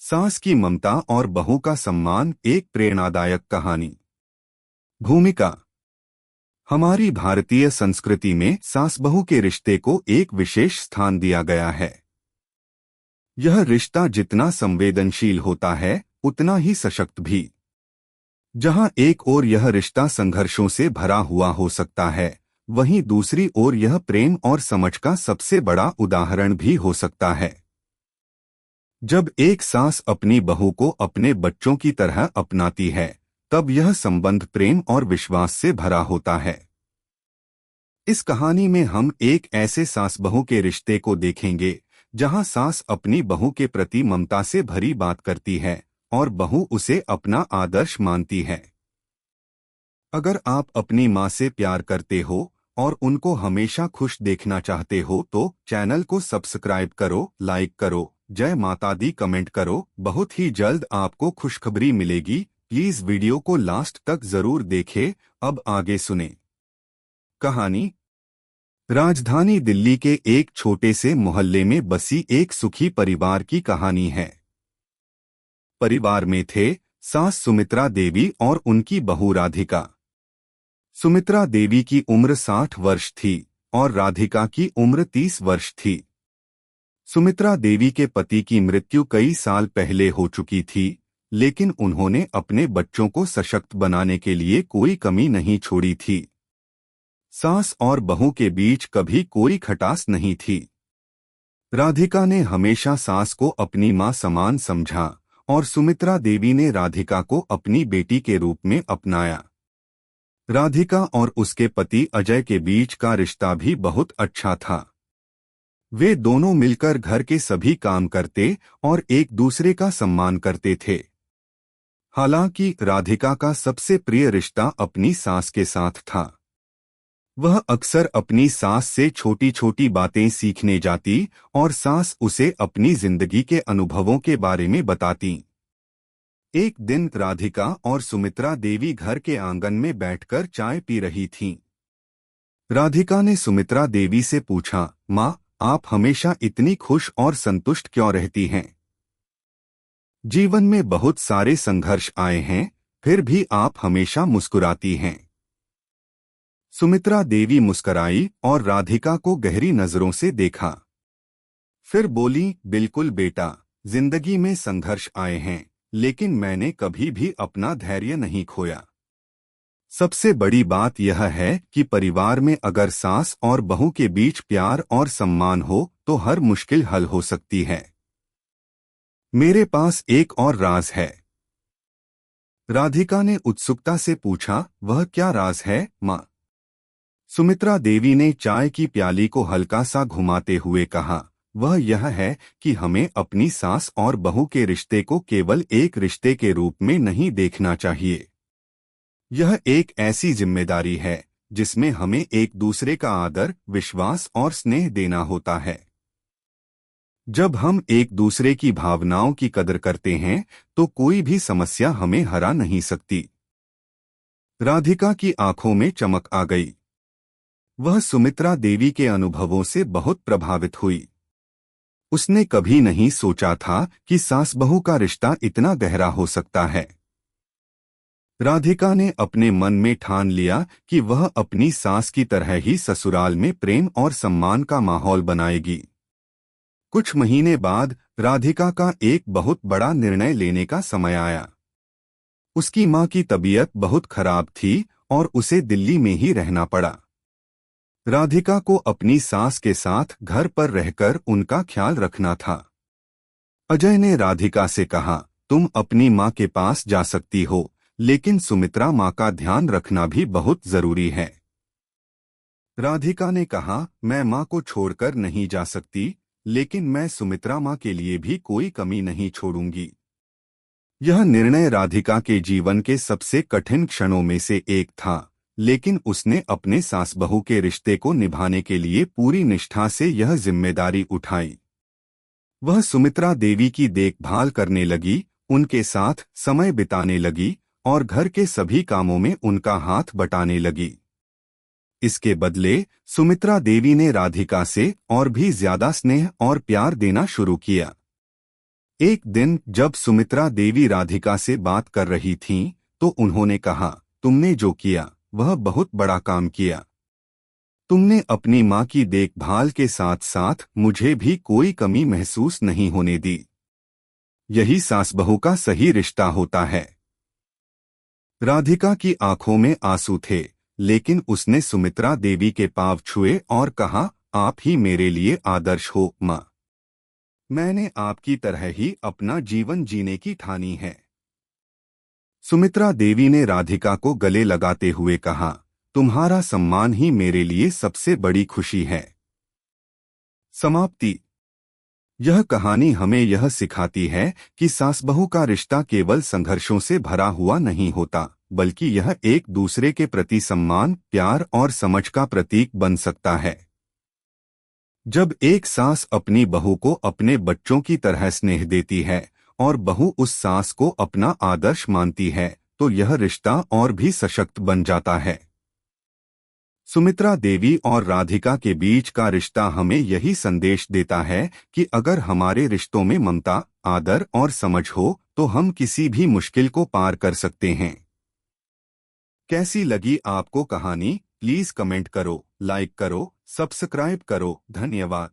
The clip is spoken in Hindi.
सास की ममता और बहू का सम्मान, एक प्रेरणादायक कहानी। भूमिका। हमारी भारतीय संस्कृति में सास बहू के रिश्ते को एक विशेष स्थान दिया गया है। यह रिश्ता जितना संवेदनशील होता है उतना ही सशक्त भी। जहां एक ओर यह रिश्ता संघर्षों से भरा हुआ हो सकता है, वहीं दूसरी ओर यह प्रेम और समझ का सबसे बड़ा उदाहरण भी हो सकता है। जब एक सास अपनी बहू को अपने बच्चों की तरह अपनाती है, तब यह संबंध प्रेम और विश्वास से भरा होता है। इस कहानी में हम एक ऐसे सास बहू के रिश्ते को देखेंगे जहां सास अपनी बहू के प्रति ममता से भरी बात करती है और बहू उसे अपना आदर्श मानती है। अगर आप अपनी माँ से प्यार करते हो और उनको हमेशा खुश देखना चाहते हो तो चैनल को सब्सक्राइब करो, लाइक करो, जय माता दी कमेंट करो। बहुत ही जल्द आपको खुशखबरी मिलेगी। प्लीज वीडियो को लास्ट तक जरूर देखें। अब आगे सुने। कहानी। राजधानी दिल्ली के एक छोटे से मोहल्ले में बसी एक सुखी परिवार की कहानी है। परिवार में थे सास सुमित्रा देवी और उनकी बहू राधिका। सुमित्रा देवी की उम्र 60 वर्ष थी और राधिका की उम्र 30 वर्ष थी। सुमित्रा देवी के पति की मृत्यु कई साल पहले हो चुकी थी, लेकिन उन्होंने अपने बच्चों को सशक्त बनाने के लिए कोई कमी नहीं छोड़ी थी। सास और बहू के बीच कभी कोई खटास नहीं थी। राधिका ने हमेशा सास को अपनी मां समान समझा और सुमित्रा देवी ने राधिका को अपनी बेटी के रूप में अपनाया। राधिका और उसके पति अजय के बीच का रिश्ता भी बहुत अच्छा था। वे दोनों मिलकर घर के सभी काम करते और एक दूसरे का सम्मान करते थे। हालांकि राधिका का सबसे प्रिय रिश्ता अपनी सास के साथ था। वह अक्सर अपनी सास से छोटी छोटी बातें सीखने जाती और सास उसे अपनी जिंदगी के अनुभवों के बारे में बताती। एक दिन राधिका और सुमित्रा देवी घर के आंगन में बैठकर चाय पी रही थीं। राधिका ने सुमित्रा देवी से पूछा, माँ, आप हमेशा इतनी खुश और संतुष्ट क्यों रहती हैं? जीवन में बहुत सारे संघर्ष आए हैं, फिर भी आप हमेशा मुस्कुराती हैं। सुमित्रा देवी मुस्कुराई और राधिका को गहरी नजरों से देखा। फिर बोली, बिल्कुल बेटा, जिंदगी में संघर्ष आए हैं, लेकिन मैंने कभी भी अपना धैर्य नहीं खोया। सबसे बड़ी बात यह है कि परिवार में अगर सास और बहू के बीच प्यार और सम्मान हो तो हर मुश्किल हल हो सकती है। मेरे पास एक और राज है। राधिका ने उत्सुकता से पूछा, वह क्या राज है, माँ? सुमित्रा देवी ने चाय की प्याली को हल्का सा घुमाते हुए कहा, वह यह है कि हमें अपनी सास और बहू के रिश्ते को केवल एक रिश्ते के रूप में नहीं देखना चाहिए। यह एक ऐसी जिम्मेदारी है जिसमें हमें एक दूसरे का आदर, विश्वास और स्नेह देना होता है। जब हम एक दूसरे की भावनाओं की कदर करते हैं तो कोई भी समस्या हमें हरा नहीं सकती। राधिका की आंखों में चमक आ गई। वह सुमित्रा देवी के अनुभवों से बहुत प्रभावित हुई। उसने कभी नहीं सोचा था कि सास बहू का रिश्ता इतना गहरा हो सकता है। राधिका ने अपने मन में ठान लिया कि वह अपनी सास की तरह ही ससुराल में प्रेम और सम्मान का माहौल बनाएगी। कुछ महीने बाद राधिका का एक बहुत बड़ा निर्णय लेने का समय आया। उसकी मां की तबीयत बहुत खराब थी और उसे दिल्ली में ही रहना पड़ा। राधिका को अपनी सास के साथ घर पर रहकर उनका ख्याल रखना था। अजय ने राधिका से कहा, तुम अपनी मां के पास जा सकती हो, लेकिन सुमित्रा मां का ध्यान रखना भी बहुत जरूरी है। राधिका ने कहा, मैं मां को छोड़कर नहीं जा सकती, लेकिन मैं सुमित्रा मां के लिए भी कोई कमी नहीं छोड़ूंगी। यह निर्णय राधिका के जीवन के सबसे कठिन क्षणों में से एक था, लेकिन उसने अपने सास बहू के रिश्ते को निभाने के लिए पूरी निष्ठा से यह जिम्मेदारी उठाई। वह सुमित्रा देवी की देखभाल करने लगी, उनके साथ समय बिताने लगी और घर के सभी कामों में उनका हाथ बटाने लगी। इसके बदले सुमित्रा देवी ने राधिका से और भी ज्यादा स्नेह और प्यार देना शुरू किया। एक दिन जब सुमित्रा देवी राधिका से बात कर रही थीं, तो उन्होंने कहा, तुमने जो किया वह बहुत बड़ा काम किया। तुमने अपनी माँ की देखभाल के साथ साथ मुझे भी कोई कमी महसूस नहीं होने दी। यही सास बहू का सही रिश्ता होता है। राधिका की आंखों में आंसू थे, लेकिन उसने सुमित्रा देवी के पांव छुए और कहा, आप ही मेरे लिए आदर्श हो माँ। मैंने आपकी तरह ही अपना जीवन जीने की ठानी है। सुमित्रा देवी ने राधिका को गले लगाते हुए कहा, तुम्हारा सम्मान ही मेरे लिए सबसे बड़ी खुशी है। समाप्ति। यह कहानी हमें यह सिखाती है कि सास बहू का रिश्ता केवल संघर्षों से भरा हुआ नहीं होता, बल्कि यह एक दूसरे के प्रति सम्मान, प्यार और समझ का प्रतीक बन सकता है। जब एक सास अपनी बहू को अपने बच्चों की तरह स्नेह देती है और बहू उस सास को अपना आदर्श मानती है, तो यह रिश्ता और भी सशक्त बन जाता है। सुमित्रा देवी और राधिका के बीच का रिश्ता हमें यही संदेश देता है कि अगर हमारे रिश्तों में ममता, आदर और समझ हो, तो हम किसी भी मुश्किल को पार कर सकते हैं। कैसी लगी आपको कहानी? प्लीज कमेंट करो, लाइक करो, सब्सक्राइब करो। धन्यवाद।